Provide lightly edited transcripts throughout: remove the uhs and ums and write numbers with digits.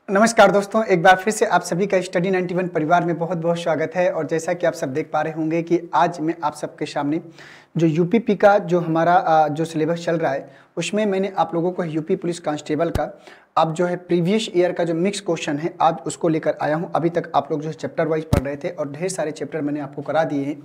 नमस्कार दोस्तों, एक बार फिर से आप सभी का स्टडी 91 परिवार में बहुत बहुत स्वागत है। और जैसा कि आप सब देख पा रहे होंगे कि आज मैं आप सबके सामने जो यूपीपी का जो हमारा जो सिलेबस चल रहा है उसमें मैंने आप लोगों को यूपी पुलिस कांस्टेबल का अब जो है प्रीवियस ईयर का जो मिक्स क्वेश्चन है आज उसको लेकर आया हूं। अभी तक आप लोग जो है चैप्टर वाइज पढ़ रहे थे और ढेर सारे चैप्टर मैंने आपको करा दिए हैं,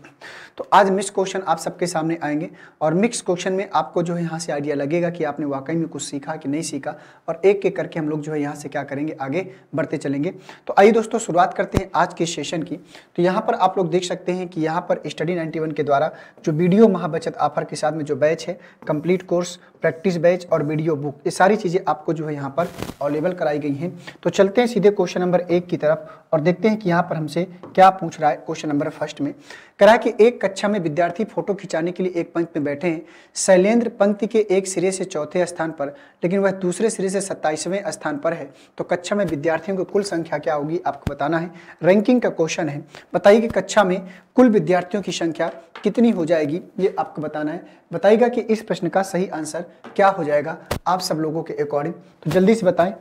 तो आज मिक्स क्वेश्चन आप सबके सामने आएंगे और मिक्स क्वेश्चन में आपको जो है यहाँ से आइडिया लगेगा कि आपने वाकई में कुछ सीखा कि नहीं सीखा, और एक एक करके हम लोग जो है यहाँ से क्या करेंगे, आगे बढ़ते चलेंगे। तो आइए दोस्तों शुरुआत करते हैं आज के सेशन की। तो यहाँ पर आप लोग देख सकते हैं कि यहाँ पर स्टडी 91 के द्वारा जो वीडियो महाबचत ऑफर के साथ में जो बैच है, कंप्लीट कोर्स, प्रैक्टिस बैच और वीडियो बुक, ये सारी चीज़ें आपको जो है यहाँ पर अवेलेबल कराई गई हैं। तो चलते हैं सीधे क्वेश्चन नंबर 1 की तरफ और देखते हैं कि यहाँ पर हमसे क्या पूछ रहा है। क्वेश्चन नंबर फर्स्ट में कह रहा है कि एक कक्षा में विद्यार्थी फोटो खिंचाने के लिए एक पंक्ति में बैठे हैं। शैलेंद्र पंक्ति के एक सिरे से चौथे स्थान पर लेकिन वह दूसरे सिरे से 27वें स्थान पर है, तो कक्षा में विद्यार्थियों की कुल संख्या क्या होगी आपको बताना है। रैंकिंग का क्वेश्चन है, बताइए कि कक्षा में कुल विद्यार्थियों की संख्या कितनी हो जाएगी, ये आपको बताना है। बताइएगा कि इस प्रश्न का सही आंसर क्या हो जाएगा आप सब लोगों के अकॉर्डिंग। तो जल्दी से बताएं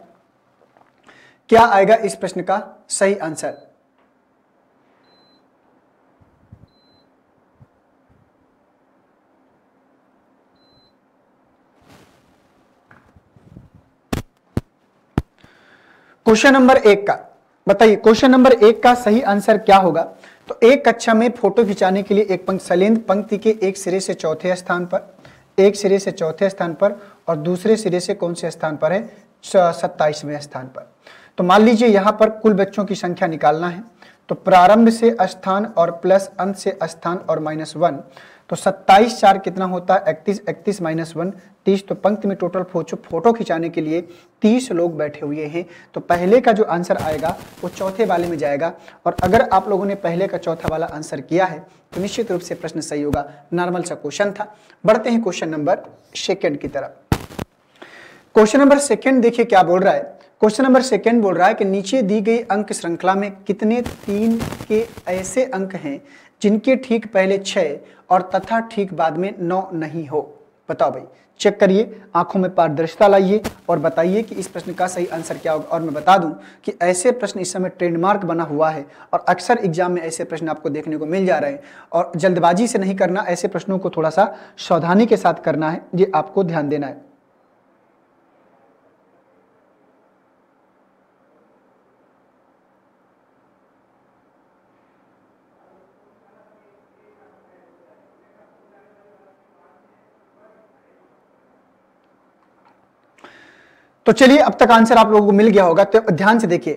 क्या आएगा इस प्रश्न का सही आंसर। क्वेश्चन नंबर 1 का बताइए, क्वेश्चन नंबर 1 का सही आंसर क्या होगा। तो एक कक्षा में फोटो खिंचाने के लिए एक पंक्ति, शैलेंद्र पंक्ति के एक सिरे से चौथे स्थान पर, एक सिरे से चौथे स्थान पर और दूसरे सिरे से कौन से स्थान पर है, 27वें स्थान पर। तो मान लीजिए यहाँ पर कुल बच्चों की संख्या निकालना है, तो प्रारंभ से स्थान और प्लस अंत से स्थान और -1, तो 27 4 कितना होता है 31, 31 -1 30। तो पंक्ति में टोटल फोटो खिंचाने के लिए 30 लोग बैठे हुए हैं। तो पहले का जो आंसर आएगा वो चौथे वाले में जाएगा। और अगर आप लोगों ने पहले का चौथा वाला आंसर किया है तो निश्चित रूप से प्रश्न सही होगा। नॉर्मल सा क्वेश्चन था। बढ़ते हैं क्वेश्चन नंबर 2 की तरफ। क्वेश्चन नंबर 2 देखिए क्या बोल रहा है। क्वेश्चन नंबर 2 बोल रहा है कि नीचे दी गई अंक श्रृंखला में कितने 3 के ऐसे अंक हैं जिनके ठीक पहले 6 और तथा ठीक बाद में 9 नहीं हो। बताओ भाई, चेक करिए, आंखों में पारदर्शिता लाइए और बताइए कि इस प्रश्न का सही आंसर क्या होगा। और मैं बता दूं कि ऐसे प्रश्न इस समय ट्रेडमार्क बना हुआ है और अक्सर एग्जाम में ऐसे प्रश्न आपको देखने को मिल जा रहे हैं। और जल्दबाजी से नहीं करना, ऐसे प्रश्नों को थोड़ा सा सावधानी के साथ करना है, ये आपको ध्यान देना है। तो चलिए, अब तक आंसर आप लोगों को मिल गया होगा, तो ध्यान से देखिए।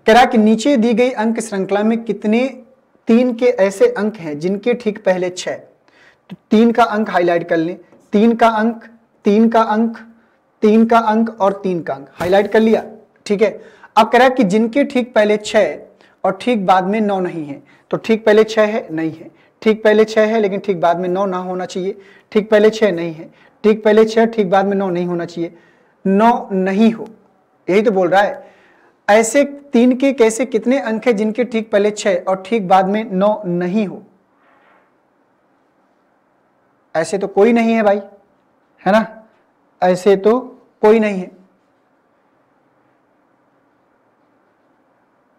कह रहा है कि नीचे दी गई अंक श्रृंखला में कितने 3 के ऐसे अंक हैं जिनके ठीक पहले 6। तो 3 का अंक हाईलाइट कर लें, 3 का अंक, 3 का अंक, 3 का अंक और 3 का अंक हाईलाइट कर लिया, ठीक है। अब कह रहा है कि जिनके ठीक पहले 6 और ठीक बाद में 9 नहीं है। तो ठीक पहले 6 है, नहीं है। ठीक पहले 6 है लेकिन ठीक बाद में 9 ना होना चाहिए। ठीक पहले 6 नहीं है, ठीक पहले 6 ठीक बाद में 9 नहीं होना चाहिए, 9 नहीं हो, यही तो बोल रहा है। ऐसे 3 के कैसे कितने अंक हैं जिनके ठीक पहले 6 और ठीक बाद में 9 नहीं हो। ऐसे तो कोई नहीं है भाई, है ना, ऐसे तो कोई नहीं है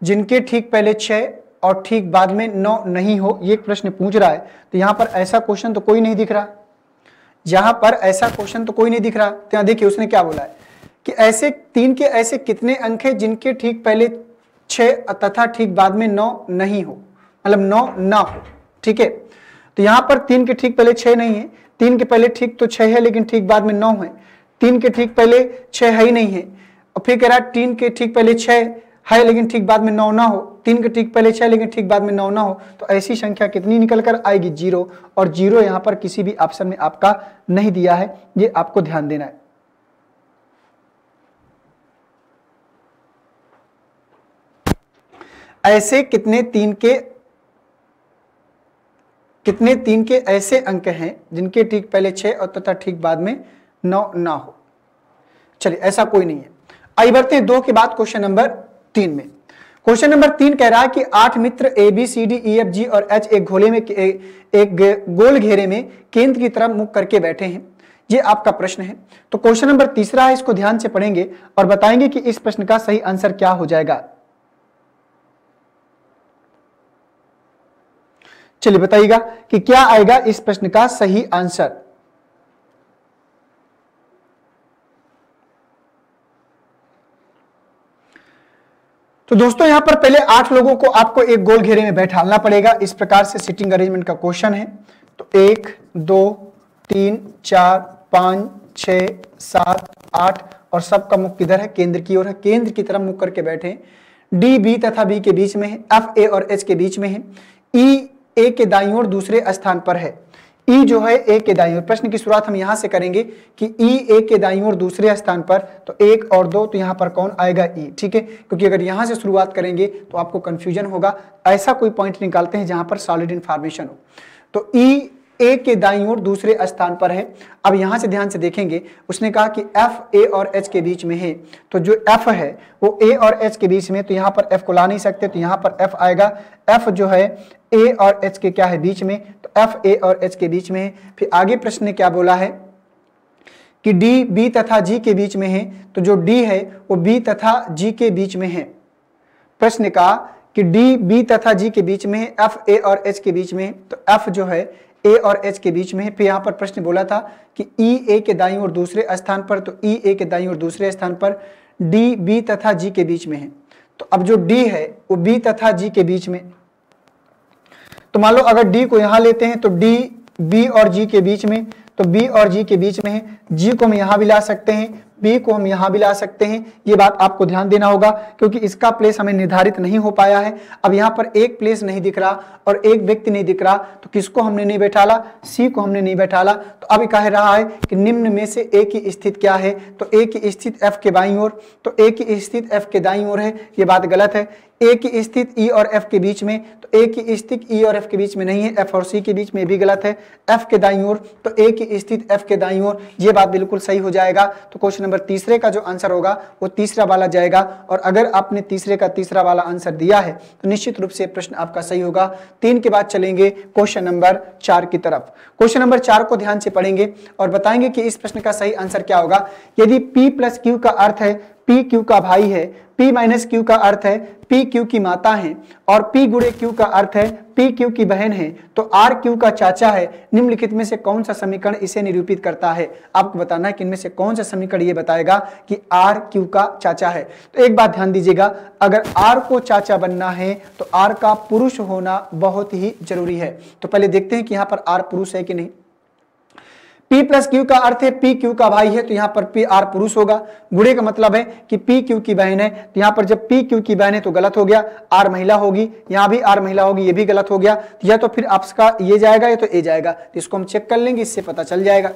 जिनके ठीक पहले 6 और ठीक बाद में 9 नहीं हो। ये प्रश्न पूछ रहा है, तो यहां पर ऐसा क्वेश्चन तो कोई नहीं दिख रहा। यहां पर ऐसा क्वेश्चन तो कोई नहीं दिख रहा। तो यहां देखिए उसने क्या बोला है कि ऐसे 3 के ऐसे कितने अंक हैं जिनके ठीक पहले 6 तथा ठीक बाद में 9 नहीं हो, मतलब 9 ना हो, ठीक है। तो यहां पर 3 के ठीक पहले 6 नहीं है, 3 के पहले ठीक तो 6 है लेकिन ठीक बाद में 9 है, 3 के ठीक पहले 6 है ही नहीं है। और फिर कह रहा है 3 के ठीक पहले 6 है लेकिन ठीक बाद में 9 ना हो, 3 के ठीक पहले 6 लेकिन ठीक बाद में 9 ना हो। तो ऐसी संख्या कितनी निकल कर आएगी, 0। और 0 यहां पर किसी भी ऑप्शन में आपका नहीं दिया है, ये आपको ध्यान देना है। ऐसे कितने 3 के ऐसे अंक हैं जिनके ठीक पहले 6 और तथा ठीक बाद में 9 ना हो। चलिए, ऐसा कोई नहीं है। आइए बढ़ते हैं 2 के बाद क्वेश्चन नंबर 3 में। क्वेश्चन नंबर 3 कह रहा है कि 8 मित्र ABCDEFG और H एक गोल घेरे में केंद्र की तरफ मुख करके बैठे हैं। ये आपका प्रश्न है। तो क्वेश्चन नंबर तीसरा है, इसको ध्यान से पढ़ेंगे और बताएंगे कि इस प्रश्न का सही आंसर क्या हो जाएगा। चलिए बताइएगा कि क्या आएगा इस प्रश्न का सही आंसर। तो दोस्तों यहां पर पहले 8 लोगों को आपको एक गोल घेरे में बैठालना पड़ेगा। इस प्रकार से सिटिंग अरेंजमेंट का क्वेश्चन है। तो 1 2 3 4 5 6 7 8 और सबका मुख किधर है? केंद्र की ओर है। केंद्र की तरफ मुख करके बैठे। डी बी तथा बी के बीच में है, एफ ए और एच के बीच में है, ई ए के दाईं ओर दूसरे स्थान पर है। ई जो है ए के दाईं ओर, प्रश्न की शुरुआत हम यहां से करेंगे कि ई ए के दाईं ओर दूसरे स्थान पर, तो 1 और 2, तो यहां पर कौन आएगा? ई, ठीक है, क्योंकि अगर यहां से शुरुआत करेंगे तो आपको कंफ्यूजन होगा। ऐसा कोई पॉइंट निकालते हैं जहां पर सॉलिड इन्फॉर्मेशन हो। तो ई ए के दाईं ओर दूसरे स्थान पर है। अब यहां से ध्यान से देखेंगे, उसने कहा कि एफ ए और एच के बीच में है, तो जो एफ है वो ए और एच के बीच में, तो यहां पर एफ को ला नहीं सकते, तो यहां पर एफ आएगा। एफ जो है ए और एच के क्या है? बीच में, तो एफ ए और एच के बीच में है। फिर आगे प्रश्न ने क्या बोला है कि डी बी तथा जी के बीच में है, तो जो डी है वो बी तथा जी के बीच में है। प्रश्न ने कहा कि डी बी तथा जी के बीच में है, एफ ए और एच के बीच में है, तो एफ जो है ए और एच के बीच में है। फिर यहां पर प्रश्न बोला था कि ई ए के दाईं ओर दूसरे स्थान पर, तो ई ए के दाईं ओर दूसरे स्थान पर, डी बी तथा जी के बीच में है। तो अब जो डी है वो बी तथा जी के बीच में, तो मान लो अगर डी को यहां लेते हैं तो डी बी और जी के बीच में, तो बी और जी के बीच में है। जी को हम यहां भी ला सकते हैं, बी को हम यहां भी ला सकते हैं। ये बात आपको ध्यान देना होगा क्योंकि इसका प्लेस हमें निर्धारित नहीं हो पाया है। अब यहां पर एक प्लेस नहीं दिख रहा और एक व्यक्ति नहीं दिख रहा, तो किसको हमने नहीं बैठाला? सी को हमने नहीं बैठाला। तो अब कह रहा है कि निम्न में से ए की स्थिति क्या है? तो ए की स्थिति एफ के बाईं ओर, तो ए की स्थिति एफ के दाईं ओर है। ये बात गलत है। ए की स्थिति ई और एफ के बीच में, तो ए की स्थिति ई और एफ के बीच में नहीं है, एफ और सी के बीच में भी गलत है। एफ के दाईं ओर, तो ए की स्थिति एफ के दाईं ओर, ये बात बिल्कुल सही हो जाएगा। तो क्वेश्चन नंबर तीसरे का जो आंसर होगा वो तीसरा वाला जाएगा। और अगर आपने तीसरे का तीसरा वाला आंसर दिया है तो निश्चित रूप से प्रश्न आपका सही होगा। 3 के बाद चलेंगे क्वेश्चन नंबर 4 की तरफ। क्वेश्चन नंबर 4 को ध्यान से पढ़ेंगे और बताएंगे कि इस प्रश्न का सही आंसर क्या होगा। यदि P प्लस Q का अर्थ है P Q का भाई है, P माइनस Q का अर्थ है P Q की माता है, और P गुणे Q का अर्थ है P Q की बहन है, तो R Q का चाचा है, निम्नलिखित में से कौन सा समीकरण इसे निरूपित करता है? आपको बताना है कि इनमें से कौन सा समीकरण ये बताएगा कि R Q का चाचा है। तो एक बात ध्यान दीजिएगा, अगर R को चाचा बनना है तो R का पुरुष होना बहुत ही जरूरी है। तो पहले देखते हैं कि यहाँ पर R पुरुष है कि नहीं। P प्लस Q का अर्थ है P Q का भाई है, तो यहाँ पर P R पुरुष होगा। गुणे का मतलब है कि P Q की बहन है, तो यहाँ पर जब P Q की बहन है तो गलत हो गया, R महिला होगी, यहाँ भी R महिला होगी, ये भी गलत हो गया। या तो फिर आपका ये जाएगा या तो ए जाएगा, तो इसको हम चेक कर लेंगे, इससे पता चल जाएगा।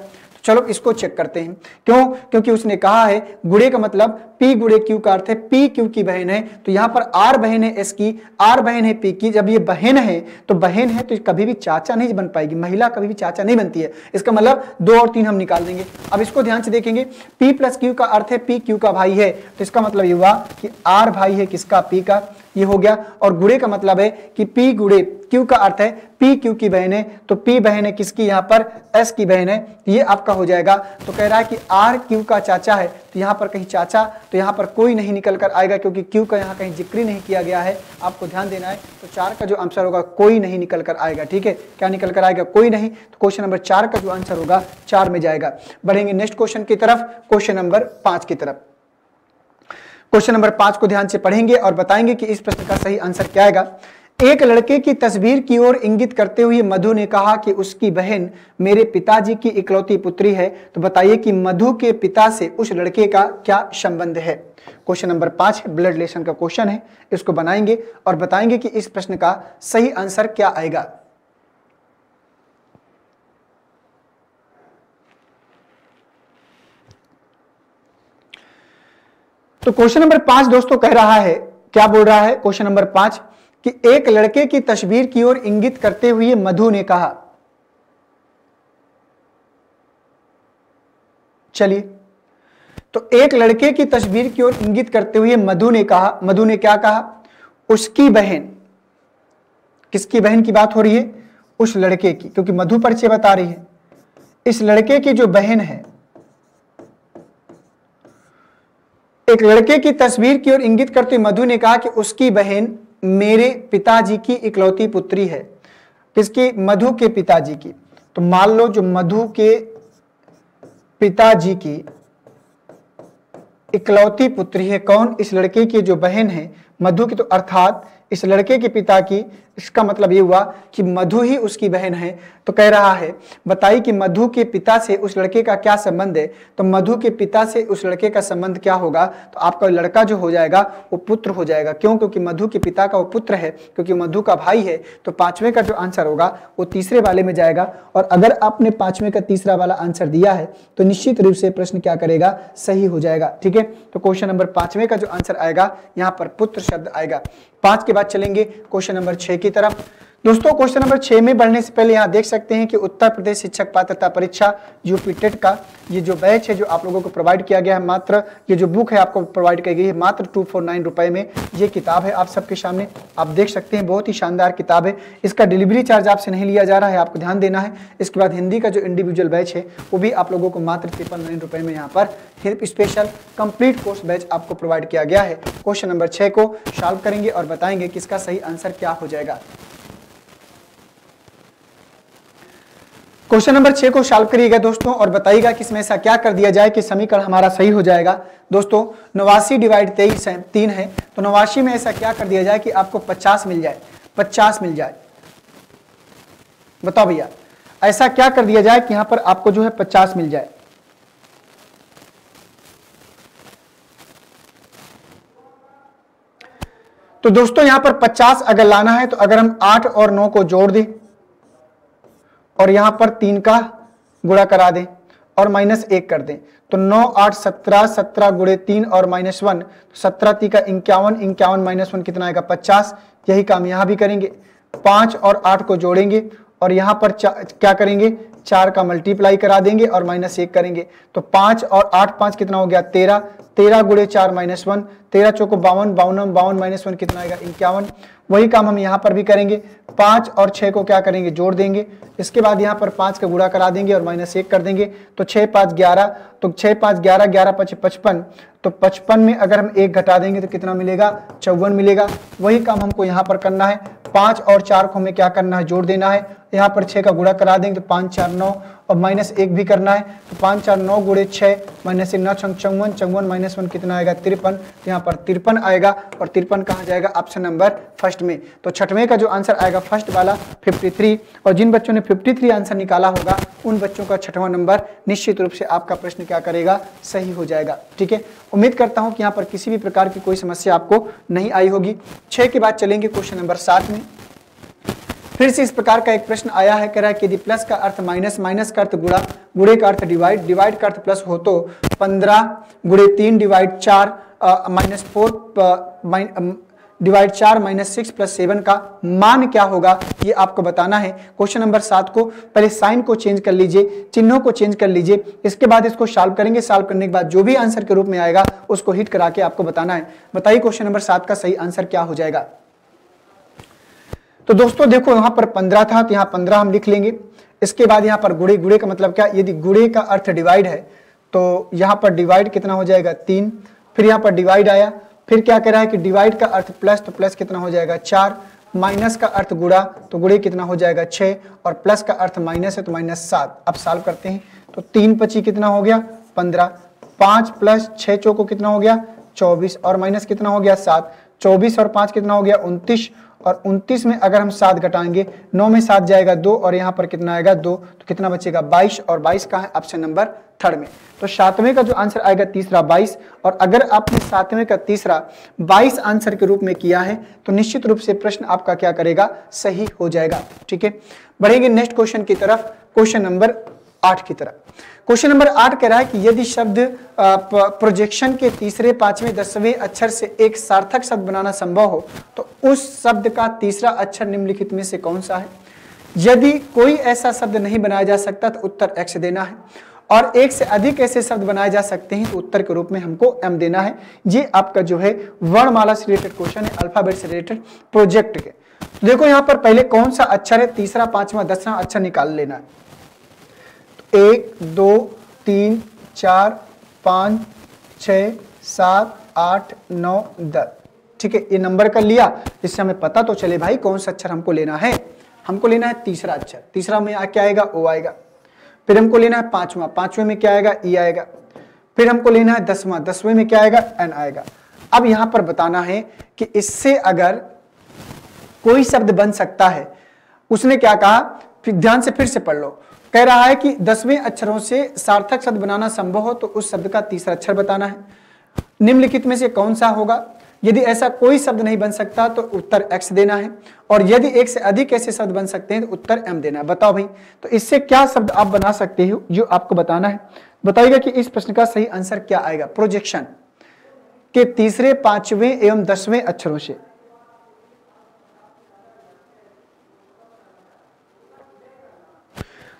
चलो इसको चेक करते हैं। क्यों? क्योंकि उसने कहा है गुणे का मतलब P गुणे Q का अर्थ है P Q की बहन है, तो यहाँ पर R बहन है S की, R बहन है P की। जब ये बहन है तो बहन है तो कभी भी चाचा नहीं बन पाएगी, महिला कभी भी चाचा नहीं बनती है। इसका मतलब 2 और 3 हम निकाल देंगे। अब इसको ध्यान से देखेंगे, P प्लस Q का अर्थ है P Q का भाई है, तो इसका मतलब ये हुआ कि R भाई है किसका? P का, ये हो गया। और गुणे का मतलब है कि P गुणे Q का अर्थ है P Q की बहन है, तो P बहन है किसकी? यहाँ पर S की बहन है, ये आपका हो जाएगा। तो कह रहा है कि R Q का चाचा है, तो यहाँ पर कहीं चाचा, तो यहाँ पर कोई नहीं निकल कर आएगा क्योंकि Q का यहाँ कहीं जिक्र नहीं किया गया है, आपको ध्यान देना है। तो 4 का जो आंसर होगा कोई नहीं निकल कर आएगा, ठीक है। क्या निकल कर आएगा? कोई नहीं। तो क्वेश्चन नंबर 4 का जो आंसर होगा 4 में जाएगा। बढ़ेंगे नेक्स्ट क्वेश्चन की तरफ, क्वेश्चन नंबर 5 की तरफ। क्वेश्चन नंबर 5 को ध्यान से पढ़ेंगे और बताएंगे कि इस प्रश्न का सही आंसर क्या आएगा। एक लड़के की तस्वीर की ओर इंगित करते हुए मधु ने कहा कि उसकी बहन मेरे पिताजी की इकलौती पुत्री है, तो बताइए कि मधु के पिता से उस लड़के का क्या संबंध है। क्वेश्चन नंबर 5 है, ब्लड रिलेशन का क्वेश्चन है। इसको बनाएंगे और बताएंगे कि इस प्रश्न का सही आंसर क्या आएगा। तो क्वेश्चन नंबर 5 दोस्तों कह रहा है, क्या बोल रहा है क्वेश्चन नंबर 5 कि एक लड़के की तस्वीर की ओर इंगित करते हुए मधु ने कहा। चलिए, तो एक लड़के की तस्वीर की ओर इंगित करते हुए मधु ने कहा। मधु ने क्या कहा? उसकी बहन, किसकी बहन की बात हो रही है? उस लड़के की, क्योंकि मधु परिचय बता रही है। इस लड़के की जो बहन है एक लड़के की तस्वीर की ओर इंगित करते मधु ने कहा कि उसकी बहन मेरे पिताजी की इकलौती पुत्री है। किसकी? मधु के पिताजी की। तो मान लो जो मधु के पिताजी की इकलौती पुत्री है कौन? इस लड़के की जो बहन है मधु की, तो अर्थात इस लड़के के पिता की, इसका मतलब ये हुआ कि मधु ही उसकी बहन है। तो कह रहा है बताइए कि मधु के पिता से उस लड़के का क्या संबंध है? तो मधु के पिता से उस लड़के का संबंध क्या होगा? तो आपका लड़का जो हो जाएगा वो पुत्र हो जाएगा। क्यों? क्योंकि मधु के पिता का वो पुत्र है, क्योंकि मधु का भाई है। तो पांचवें का जो आंसर होगा वो तीसरे वाले में जाएगा। और अगर आपने पांचवें का तीसरा वाला आंसर दिया है तो निश्चित रूप से प्रश्न क्या करेगा? सही हो जाएगा। ठीक है, तो क्वेश्चन नंबर पांचवें का जो आंसर आएगा यहाँ पर पुत्र शब्द आएगा। 5 के बाद चलेंगे क्वेश्चन नंबर 6 की तरफ। दोस्तों क्वेश्चन नंबर 6 में बढ़ने से पहले यहाँ देख सकते हैं कि उत्तर प्रदेश शिक्षक पात्रता परीक्षा यूपी टेट का ये जो बैच है जो आप लोगों को प्रोवाइड किया गया है, मात्र ये जो बुक है आपको प्रोवाइड की गई है मात्र 249 रुपए में। ये किताब है आप सबके सामने, आप देख सकते हैं बहुत ही शानदार किताब है। इसका डिलीवरी चार्ज आपसे नहीं लिया जा रहा है, आपको ध्यान देना है। इसके बाद हिंदी का जो इंडिविजुअल बैच है वो भी आप लोगों को मात्र 53 रुपए में यहाँ पर स्पेशल कंप्लीट कोर्स बैच आपको प्रोवाइड किया गया है। क्वेश्चन नंबर 6 को सॉल्व करेंगे और बताएंगे कि इसका सही आंसर क्या हो जाएगा। क्वेश्चन नंबर 6 को सॉल्व करिएगा दोस्तों और बताइएगा कि इसमें ऐसा क्या कर दिया जाए कि समीकरण हमारा सही हो जाएगा। दोस्तों 89 डिवाइड 23 है 3 है, तो 89 में ऐसा क्या कर दिया जाए कि आपको 50 मिल जाए, 50 मिल जाए। बताओ भैया ऐसा क्या कर दिया जाए कि यहां पर आपको जो है 50 मिल जाए। तो दोस्तों यहां पर 50 अगर लाना है तो अगर हम 8 और 9 को जोड़ दें और यहां पर 3 का गुणा करा दें और -1 कर दें तो 9 8 17, 17 गुणे 3 और -1, 17 3 का 51, 51 -1 कितना आएगा? 50। यही काम यहां भी करेंगे, 5 और 8 को जोड़ेंगे और यहां पर क्या करेंगे? 4 का मल्टीप्लाई करा देंगे और -1 करेंगे तो 5 और 8 5 कितना हो गया? 13, 13 गुणे 4 -1, 13 चौको 52, 52 52 -1 कितना आएगा? 51। वही काम हम यहाँ पर भी करेंगे, 5 और 6 को क्या करेंगे? जोड़ देंगे। इसके बाद यहाँ पर 5 का गुणा करा देंगे और -1 कर देंगे तो 6 5 11, तो 6 5 11, 11 5 55, तो 55 में अगर हम 1 घटा देंगे तो कितना मिलेगा? 54 मिलेगा। वही काम हमको यहाँ पर करना है, 5 और 4 को हमें क्या करना है? जोड़ देना है। यहाँ पर 6 का गुणा करा देंगे तो 5 4 9 और -1 भी करना है तो 5 4 9 गुणे 6 -1 9 54, 54 -1 कितना आएगा? 53। तो यहाँ पर 53 आएगा और 53 कहाँ जाएगा? ऑप्शन नंबर फर्स्ट में। तो छठवें का जो आंसर आएगा फर्स्ट वाला 53। और जिन बच्चों ने 53 आंसर निकाला होगा उन बच्चों का छठवां नंबर निश्चित रूप से आपका प्रश्न क्या करेगा? सही हो जाएगा। ठीक है, उम्मीद करता हूं कि यहाँ पर किसी भी प्रकार की कोई समस्या आपको नहीं आई होगी। 6 के बाद चलेंगे क्वेश्चन नंबर 7 में। फिर से इस प्रकार का एक प्रश्न आया है, कह रहा है कि यदि प्लस का अर्थ माइनस, माइनस का अर्थ गुणा, गुणे का अर्थ डिवाइड, डिवाइड का अर्थ प्लस हो तो 15 गुणे 3 डिवाइड 4 -4 डिवाइड 4 -6 + 7 का मान क्या होगा? ये आपको बताना है। क्वेश्चन नंबर 7 को पहले साइन को चेंज कर लीजिए, चिन्हों को चेंज कर लीजिए, इसके बाद इसको सॉल्व करेंगे। सॉल्व करने के बाद जो भी आंसर के रूप में आएगा उसको हिट करा के आपको बताना है। बताइए क्वेश्चन नंबर 7 का सही आंसर क्या हो जाएगा। तो दोस्तों देखो यहाँ पर 15 था तो यहाँ 15 हम लिख लेंगे। इसके बाद यहाँ पर गुणे, गुणे का मतलब क्या? यदि गुणे का अर्थ डिवाइड है तो यहाँ पर डिवाइड कितना हो जाएगा? 3। फिर यहाँ पर डिवाइड आया, फिर क्या कह रहा है कि डिवाइड का अर्थ प्लस, तो प्लस कितना हो जाएगा? 4। माइनस का अर्थ गुणा, तो गुणे कितना हो जाएगा? 6 और प्लस का अर्थ माइनस है तो -7। अब सॉल्व करते हैं तो 3 25 कितना हो गया? 15। 5 + 6 चौको कितना हो गया? 24 और माइनस कितना हो गया? 7। 24 और 5 कितना हो गया? 29 और 29 में अगर हम 7 घटाएंगे 9 में 7 जाएगा 2 और यहाँ पर कितना आएगा? 2, तो कितना बचेगा? 22 और 22 का है ऑप्शन नंबर 3 में। तो 7वें का जो आंसर आएगा तीसरा 22, और अगर आपने 7वें का तीसरा 22 आंसर के रूप में किया है तो निश्चित रूप से प्रश्न आपका क्या करेगा? सही हो जाएगा। ठीक है, बढ़ेंगे नेक्स्ट क्वेश्चन की तरफ, क्वेश्चन नंबर 8 की तरफ। क्वेश्चन नंबर 8 कह रहा है कि यदि शब्द प्रोजेक्शन के तीसरे, 5वें, 10वें अक्षर से एक सार्थक शब्द बनाना संभव हो तो उस शब्द का तीसरा अक्षर निम्नलिखित में से कौन सा है? यदि कोई ऐसा शब्द नहीं बनाया जा सकता तो उत्तर x देना है, और एक से अधिक ऐसे शब्द बनाए जा सकते हैं तो उत्तर के रूप में हमको m देना है। ये आपका जो है वर्णमाला से रिलेटेड क्वेश्चन है, अल्फाबेट से रिलेटेड प्रोजेक्ट के। देखो यहाँ पर पहले कौन सा अक्षर है, तीसरा, 5वां, 10वां अक्षर निकाल लेना है। 1 2 3 4 5 6 7 8 9 10, ठीक है। ये नंबर कर लिया, इससे हमें पता तो चले भाई कौन सा अक्षर हमको लेना है। हमको लेना है तीसरा अक्षर, तीसरा में क्या आएगा, ओ आएगा। फिर हमको लेना है पांचवा, पांचवें में क्या आएगा, ई आएगा। फिर हमको लेना है दसवां, दसवें में क्या आएगा, एन आएगा। अब यहां पर बताना है कि इससे अगर कोई शब्द बन सकता है, उसने क्या कहा, फिर ध्यान से फिर से पढ़ लो। कह रहा है कि 10वें अक्षरों से सार्थक शब्द बनाना संभव हो तो उस शब्द का तीसरा अक्षर बताना है। निम्नलिखित में से कौन सा होगा। यदि ऐसा कोई शब्द नहीं बन सकता तो उत्तर x देना है, और यदि एक से अधिक ऐसे शब्द बन सकते हैं तो उत्तर m देना है। बताओ भाई, तो इससे क्या शब्द आप बना सकते हो, जो आपको बताना है। बताइएगा कि इस प्रश्न का सही आंसर क्या आएगा। प्रोजेक्शन के तीसरे, पांचवें एवं 10वें अक्षरों से।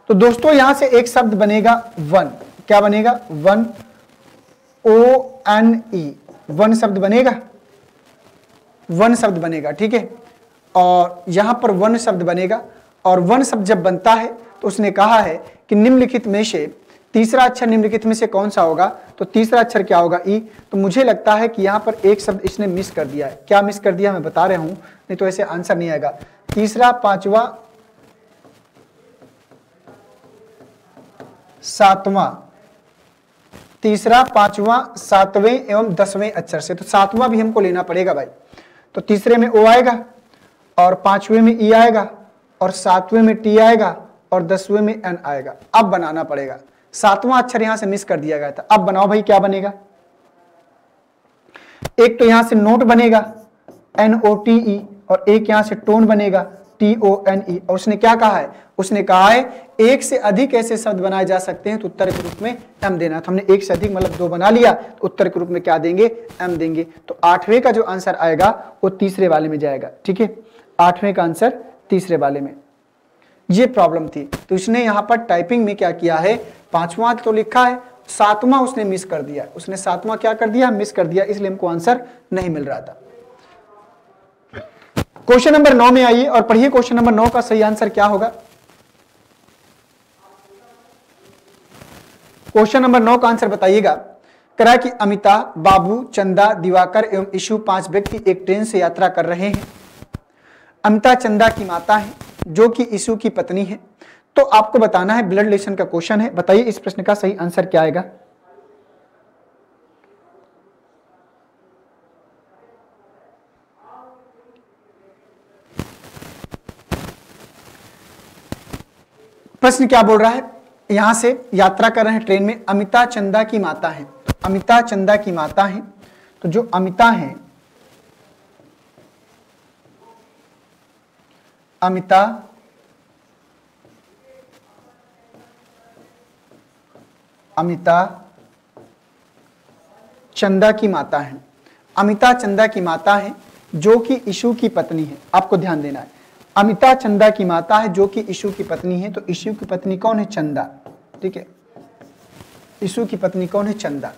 तो दोस्तों यहां से एक शब्द बनेगा वन। क्या बनेगा, वन, ONE, वन शब्द बनेगा, वन शब्द बनेगा, ठीक है। और यहां पर वन शब्द बनेगा, और वन शब्द जब बनता है तो उसने कहा है कि निम्नलिखित में से तीसरा अक्षर निम्नलिखित में से कौन सा होगा, तो तीसरा अक्षर क्या होगा, ई। तो मुझे लगता है कि यहां पर एक शब्द इसने मिस कर दिया है। क्या मिस कर दिया मैं बता रहा हूं, नहीं तो ऐसे आंसर नहीं आएगा। तीसरा, पांचवा, सातवां, तीसरा, पांचवा, सातवें एवं 10वें अक्षर से। तो सातवां भी हमको लेना पड़ेगा भाई। तो तीसरे में ओ आएगा, और पांचवें में ई आएगा, और सातवें में टी आएगा, और 10वें में एन आएगा। अब बनाना पड़ेगा। सातवां अक्षर यहां से मिस कर दिया गया था। अब बनाओ भाई, क्या बनेगा। एक तो यहां से नोट बनेगा, NOTE, और एक यहां से टोन बनेगा, TONE। और उसने क्या कहा है, उसने कहा है एक से अधिक ऐसे शब्द बनाए जा सकते हैं तो उत्तर के रूप में m देना। तो हमने एक से अधिक मतलब 2 बना लिया, तो उत्तर के रूप में क्या देंगे, m देंगे। तो 8वें का जो आंसर आएगा वो तीसरे वाले में जाएगा, ठीक है। 8वें का आंसर तीसरे वाले में। ये प्रॉब्लम थी, तो इसने यहां पर टाइपिंग में क्या किया है, 5वां तो लिखा है, 7वां उसने मिस कर दिया। उसने 7वां क्या कर दिया, मिस कर दिया, इसलिए हमको आंसर नहीं मिल रहा था। क्वेश्चन नंबर 9 में आइए और पढ़िए क्वेश्चन नंबर 9 का सही आंसर क्या होगा। क्वेश्चन नंबर 9 का आंसर बताइएगा। करा कि अमिता, बाबू, चंदा, दिवाकर एवं ईशु 5 व्यक्ति एक ट्रेन से यात्रा कर रहे हैं। अमिता चंदा की माता है, जो कि ईशु की पत्नी है। तो आपको बताना है, ब्लड रिलेशन का क्वेश्चन है। बताइए इस प्रश्न का सही आंसर क्या आएगा। प्रश्न क्या बोल रहा है, यहां से यात्रा कर रहे हैं ट्रेन में, अमिता चंदा की माता है। तो अमिता चंदा की माता है, तो जो अमिता है, अमिता चंदा की माता है। अमिता चंदा की माता है, जो कि ईशु की पत्नी है। आपको ध्यान देना है, अमिता चंदा की माता है जो कि ईशु की पत्नी है। तो ईशु की पत्नी कौन है, चंदा, ठीक है। ईशु की पत्नी कौन है, चंदा।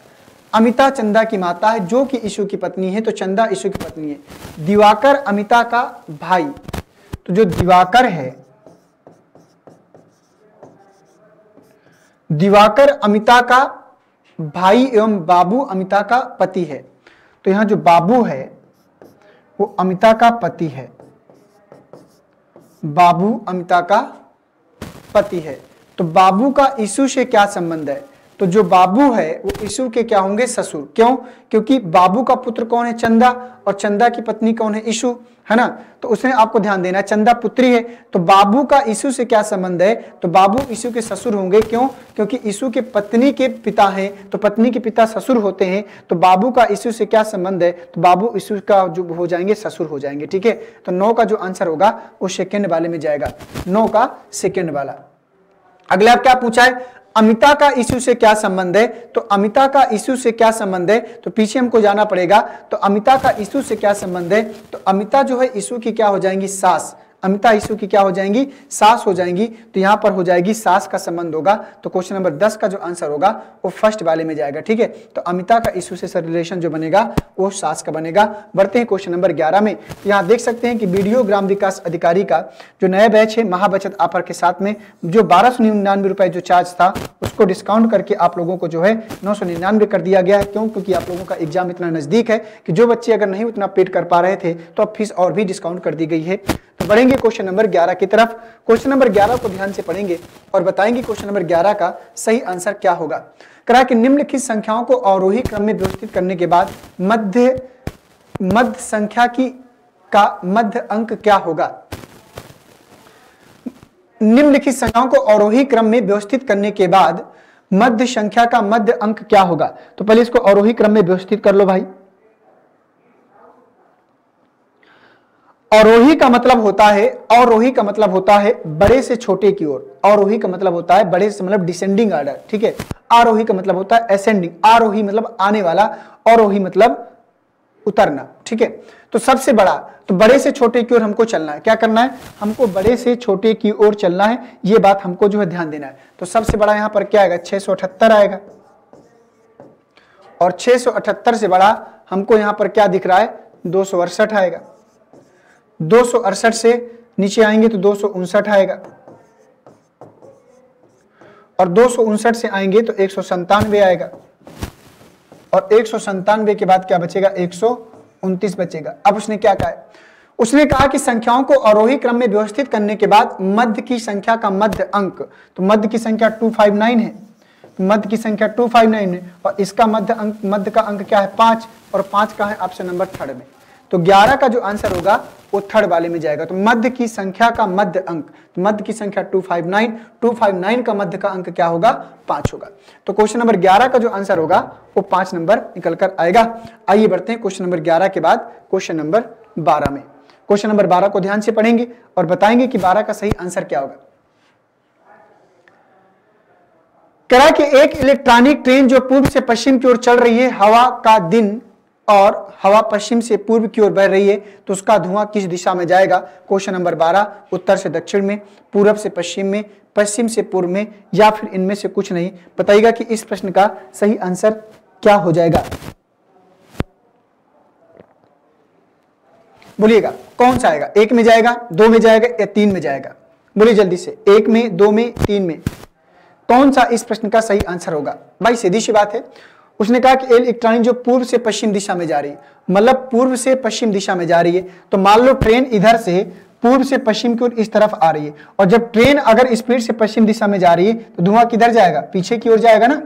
अमिता चंदा की माता है जो कि ईशु की पत्नी है, तो चंदा ईशु की पत्नी है। दिवाकर अमिता का भाई, तो जो दिवाकर है, दिवाकर अमिता का भाई एवं बाबू अमिता का पति है। तो यहां जो बाबू है वो अमिता का पति है, बाबू अमिता का पति है। तो बाबू का ईशु से क्या संबंध है, तो जो बाबू है वो ईशु के क्या होंगे, ससुर। क्यों, क्योंकि बाबू का पुत्र कौन है, चंदा, और चंदा की पत्नी कौन है, ईशु, है ना। तो उसने आपको ध्यान देना है, चंदा पुत्री है, तो बाबू का ईशु से क्या संबंध है, तो बाबू ईशु के ससुर होंगे। क्यों, क्योंकि ईशु के पत्नी के पिता हैं, तो पत्नी के पिता ससुर होते हैं। तो बाबू का ईशु से क्या संबंध है, तो बाबू ईशु का जो हो जाएंगे, ससुर हो जाएंगे, ठीक है। तो 9 का जो आंसर होगा वो सेकेंड वाले में जाएगा, 9 का सेकेंड वाला। अगले आप क्या पूछा है, अमिता का ईशु से क्या संबंध है, तो अमिता का ईशु से क्या संबंध है, तो पीछे हमको जाना पड़ेगा। तो अमिता का ईशु से क्या संबंध है, तो अमिता जो है ईशु की क्या हो जाएंगी, सास। अमिता ईसु की क्या हो जाएंगी, सास हो जाएंगी। तो यहाँ पर हो जाएगी सास का संबंध होगा। तो क्वेश्चन नंबर 10 का जो आंसर होगा वो फर्स्ट वाले में जाएगा। ठीक है, तो अमिता का ईसु से रिलेशन जो बनेगा वो सास का बनेगा। बढ़ते हैं क्वेश्चन नंबर 11 में। यहाँ देख सकते हैं कि वीडियो ग्राम विकास अधिकारी का जो नया बैच है महाबचत ऑफर के साथ में जो 1299 रुपए जो चार्ज था उसको डिस्काउंट करके आप लोगों को जो है 999 कर दिया गया है। क्यों? क्योंकि आप लोगों का एग्जाम इतना नजदीक है कि जो बच्चे अगर नहीं उतना पेड कर पा रहे थे तो अब फीस और भी डिस्काउंट कर दी गई है। तो बढ़ेंगे क्वेश्चन नंबर 11 की तरफ। क्वेश्चन नंबर 11 को ध्यान से पढ़ेंगे और बताएंगे क्वेश्चन नंबर 11 का सही आंसर क्या होगा। करा कि निम्नलिखित संख्याओं को अवरोही क्रम में व्यवस्थित करने के बाद मध्य संख्या का मध्य अंक क्या होगा। निम्नलिखित संख्याओं को अवरोही क्रम में व्यवस्थित करने के बाद मध्य संख्या का मध्य अंक क्या होगा। तो पहले इसको अवरोही क्रम में व्यवस्थित कर लो भाई। अवरोही का मतलब होता है बड़े से छोटे की ओर। अवरोही का मतलब होता है बड़े से मतलब डिसेंडिंग ऑर्डर। ठीक है, आरोही का मतलब होता है असेंडिंग। आरोही मतलब आने वाला, अवरोही मतलब उतरना। ठीक है, तो सबसे बड़ा, तो बड़े से छोटे की ओर हमको चलना है। क्या करना है? हमको बड़े से छोटे की ओर चलना है। ये बात हमको जो है ध्यान देना है। तो सबसे बड़ा यहां पर क्या आएगा? 678 आएगा। और 678 से बड़ा हमको यहां पर क्या दिख रहा है? 268 आएगा। 268 से नीचे आएंगे तो 259 आएगा। और 259 से आएंगे तो 197 आएगा। और 197 के बाद क्या बचेगा? 129 बचेगा। अब उसने क्या कहा है? उसने कहा कि संख्याओं को अवरोही क्रम में व्यवस्थित करने के बाद मध्य की संख्या का मध्य अंक, तो मध्य की संख्या 259 है। मध्य की संख्या 259 है और इसका मध्य का अंक क्या है? 5। और 5 का है ऑप्शन नंबर 3 में। तो 11 का जो आंसर होगा वो 3 वाले में जाएगा। तो मध्य की संख्या का मध्य अंक, तो मध्य की संख्या 259 का मध्य का अंक क्या होगा? 5 होगा। तो क्वेश्चन नंबर 11 का जो आंसर होगा वो 5 नंबर निकल कर आएगा। आइए बढ़ते हैं क्वेश्चन नंबर 11 के बाद क्वेश्चन नंबर 12 में। क्वेश्चन नंबर 12 को ध्यान से पढ़ेंगे और बताएंगे कि 12 का सही आंसर क्या होगा। कह कि एक इलेक्ट्रॉनिक ट्रेन जो पूर्व से पश्चिम की ओर चल रही है, हवा का दिन और हवा पश्चिम से पूर्व की ओर बह रही है, तो उसका धुआं किस दिशा में जाएगा। क्वेश्चन नंबर 12, उत्तर से दक्षिण में, पूरब से पश्चिम में, पश्चिम से पूर्व में, या फिर इनमें से कुछ नहीं। बताइएगा कि इस प्रश्न का सही आंसर क्या हो जाएगा। बोलिएगा कौन सा आएगा? 1 में जाएगा, 2 में जाएगा या 3 में जाएगा? बोलिए जल्दी से। 1 में, 2 में, 3 में, कौन सा इस प्रश्न का सही आंसर होगा? भाई सीधी सी बात है। उसने कहा कि इलेक्ट्रॉनिक जो पूर्व से पश्चिम दिशा में जा रही है, मतलब पूर्व से पश्चिम दिशा में जा रही है, तो मान लो ट्रेन इधर से पूर्व से पश्चिम की ओर इस तरफ आ रही है, और जब ट्रेन अगर स्पीड से पश्चिम दिशा में जा रही है तो धुआं किधर जाएगा? पीछे की ओर जाएगा ना।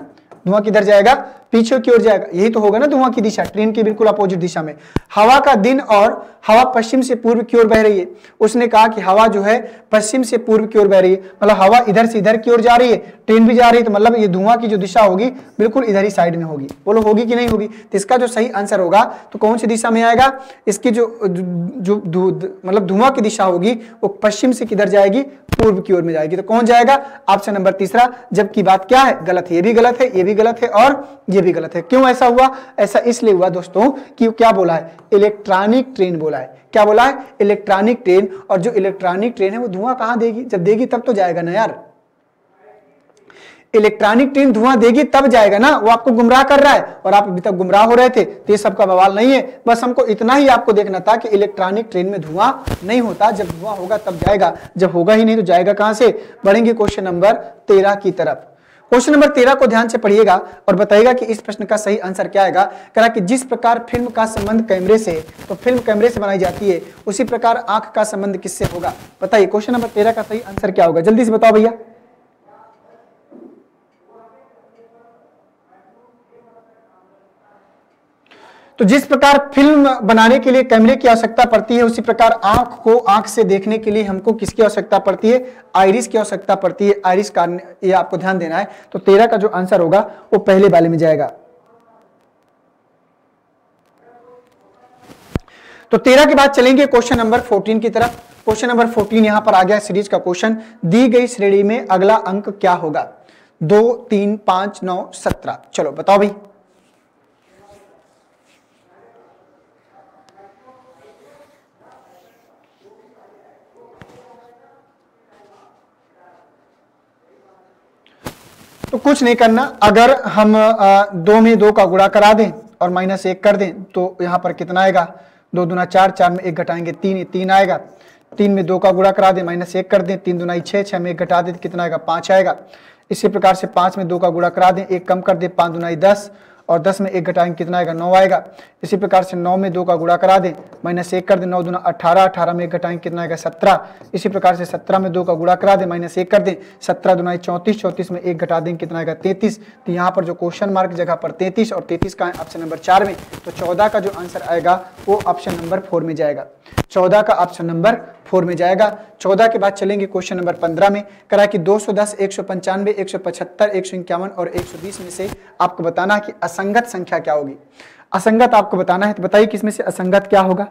धुआं किधर जाएगा? पीछे की ओर जाएगा। यही तो होगा ना धुआं की दिशा, ट्रेन के बिल्कुल अपोजिट दिशा में। हवा का दिन और हवा पश्चिम से पूर्व की ओर बह रही है। उसने कहा कि हवा जो है पश्चिम से पूर्व की ओर बह रही है, मतलब हवा इधर से इधर की ओर जा रही है, ट्रेन भी जा रही है, तो मतलब ये धुआं की जो दिशा होगी बिल्कुल इधर ही साइड में होगी। बोलो होगी कि नहीं होगी? तो इसका जो सही आंसर होगा तो कौन सी दिशा में आएगा? इसकी जो मतलब धुआं की दिशा होगी वो पश्चिम से किधर जाएगी? पूर्व की ओर में जाएगी। तो कौन जाएगा? Option number 3। जबकि बात क्या है? गलत है। ये भी गलत है, ये भी गलत है और ये भी गलत है। क्यों ऐसा हुआ? ऐसा इसलिए हुआ दोस्तों कि क्या बोला है? इलेक्ट्रॉनिक ट्रेन बोला है। क्या बोला है? Electronic train. और जो इलेक्ट्रॉनिक ट्रेन है वो धुआं कहां देगी? जब देगी तब तो जाएगा ना यार। इलेक्ट्रॉनिक ट्रेन धुआं देगी तब जाएगा ना। वो आपको गुमराह कर रहा है और आप अभी तक गुमराह हो रहे थे, तो ये सबका बवाल नहीं है। बस हमको इतना ही आपको देखना था कि इलेक्ट्रॉनिक ट्रेन में धुआं नहीं होता, जब धुआं होगा तब जाएगा, जब होगा ही नहीं तो जाएगा कहां से। बढ़ेंगे क्वेश्चन नंबर 13 की तरफ। क्वेश्चन नंबर 13 को ध्यान से पढ़िएगा और बताइएगा कि इस प्रश्न का सही आंसर क्या आएगा। कहा कि जिस प्रकार फिल्म का संबंध कैमरे से, तो फिल्म कैमरे से बनाई जाती है, उसी प्रकार आंख का संबंध किससे होगा। बताइए क्वेश्चन नंबर 13 का सही आंसर क्या होगा? जल्दी से बताओ भैया। तो जिस प्रकार फिल्म बनाने के लिए कैमरे की आवश्यकता पड़ती है, उसी प्रकार आंख को आंख से देखने के लिए हमको किसकी आवश्यकता पड़ती है? आइरिस की आवश्यकता पड़ती है। आइरिस का ये आपको ध्यान देना है। तो 13 का जो आंसर होगा वो पहले वाले में जाएगा। तो 13 के बाद चलेंगे क्वेश्चन नंबर 14 की तरफ। क्वेश्चन नंबर 14 यहां पर आ गया सीरीज का क्वेश्चन। दी गई श्रेणी में अगला अंक क्या होगा? 2, 3, 5, 9, 17। चलो बताओ भाई। तो कुछ नहीं करना, अगर हम 2 में 2 का गुणा करा दें और -1 कर दें तो यहाँ पर कितना आएगा, 2 दूना 4, 4 में 1 घटाएंगे 3, 3 आएगा। 3 में 2 का गुणा करा दें, -1 कर दें, 3 दूना 6, 6 में 1 घटा दें कितना आएगा, 5 आएगा। इसी प्रकार से 5 में 2 का गुणा करा दें, 1 कम कर दें, 5 दूना 10 और 10 में 1 घटाएंगे कितना आएगा, 9 आएगा। इसी प्रकार से 9 में 2 का गुणा करा दें, -1 कर दें, 9 दूना 18, 18 में 1 घटाएंगे कितना आएगा, 17। इसी प्रकार से 17 में 2 का गुणा करा दें, -1 कर दें, 17 दूना 34, 34 में 1 घटा देंगे कितना आएगा, 33। तो यहाँ पर जो क्वेश्चन मार्क जगह पर 33 और 33 का है ऑप्शन नंबर 4 में, तो 14 का जो आंसर आएगा वो ऑप्शन नंबर 4 में जाएगा। 14 का ऑप्शन नंबर 4 में जाएगा। 14 के बाद चलेंगे क्वेश्चन नंबर 15 में, करा कि 210, 195, 175, 151 और 120 में से आपको बताना है कि असंगत संख्या क्या होगी। असंगत आपको बताना है, तो बताइए किसमें से असंगत क्या होगा,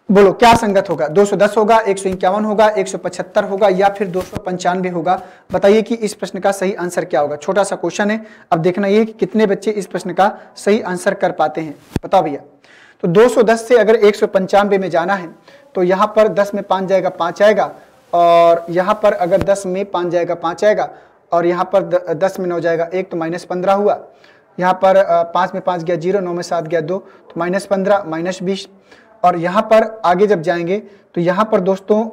बोलो क्या असंगत होगा। 210 होगा, 151 होगा, 175 होगा या फिर 295 होगा। बताइए कि इस प्रश्न का सही आंसर क्या होगा। छोटा सा क्वेश्चन है, अब देखना ये कि कितने बच्चे इस प्रश्न का सही आंसर कर पाते हैं, बताओ भैया। तो 210 से अगर 195 में जाना है तो यहाँ पर 10 में 5 जाएगा, 5 आएगा, और यहाँ पर अगर 10 में 5 जाएगा, 5 आएगा, और यहाँ पर 10 में 9 जाएगा 1 तो -15 हुआ। यहाँ पर 5 में 5 गया 0, 9 में 7 गया 2 तो -15, -20। और यहाँ पर आगे जब जाएंगे तो यहाँ पर दोस्तों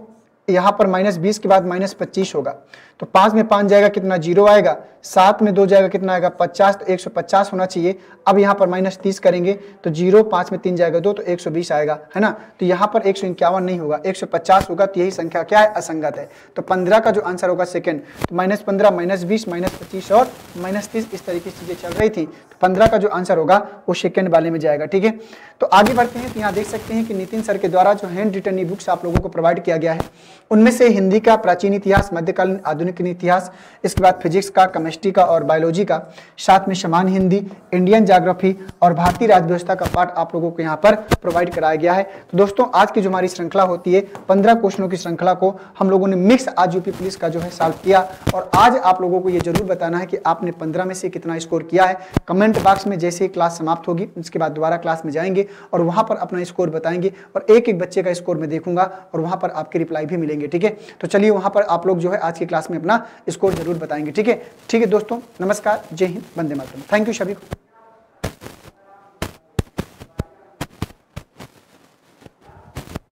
यहाँ पर -20 के बाद -25 होगा। तो 5 में 5 जाएगा कितना, 0 आएगा। 7 में 2 जाएगा कितना आएगा, 50, तो 150 होना चाहिए। अब यहाँ पर -30 करेंगे तो 0, 5 में 3 जाएगा 2 तो 120 आएगा, है ना। तो यहाँ पर 151 नहीं होगा, 150 होगा। तो यही संख्या क्या है, असंगत है। तो 15 का जो आंसर होगा सेकंड, तो -15, -20, -25 और -30 इस तरीके से चीजें चल रही थी। तो 15 का जो आंसर होगा वो सेकंड वाले में जाएगा, ठीक है। तो आगे बढ़ते हैं, तो यहाँ देख सकते हैं कि नितिन सर के द्वारा जो हैंड रिटन ई बुक्स आप लोगों को प्रोवाइड किया गया है, उनमें से हिंदी का प्राचीन इतिहास, मध्यकालीन आधुनिक इतिहास, इसके बाद फिजिक्स का, केमिस्ट्री का और बायोलॉजी का, साथ में समान हिंदी, इंडियन ज्योग्राफी और भारतीय राज्य व्यवस्था का पार्ट आप लोगों को यहाँ पर प्रोवाइड कराया गया है। तो दोस्तों आज की जो हमारी श्रृंखला होती है 15 क्वेश्चनों की श्रृंखला को हम लोगों ने मिक्स आज यूपी पुलिस का जो है सॉल्व किया। और आज आप लोगों को ये जरूर बताना है कि आपने 15 में से कितना स्कोर किया है। कमेंट बॉक्स में जैसे ही क्लास समाप्त होगी उसके बाद दोबारा क्लास में जाएंगे और वहां पर अपना स्कोर बताएंगे और एक एक बच्चे का स्कोर मैं देखूंगा और वहां पर आपके रिप्लाई भी मिलेंगे, ठीक है। तो चलिए वहां पर आप लोग जो है आज की क्लास में अपना स्कोर जरूर बताएंगे, ठीक है। ठीक है दोस्तों, नमस्कार, जय हिंद, वंदे मातरम। थैंक यू सभी को।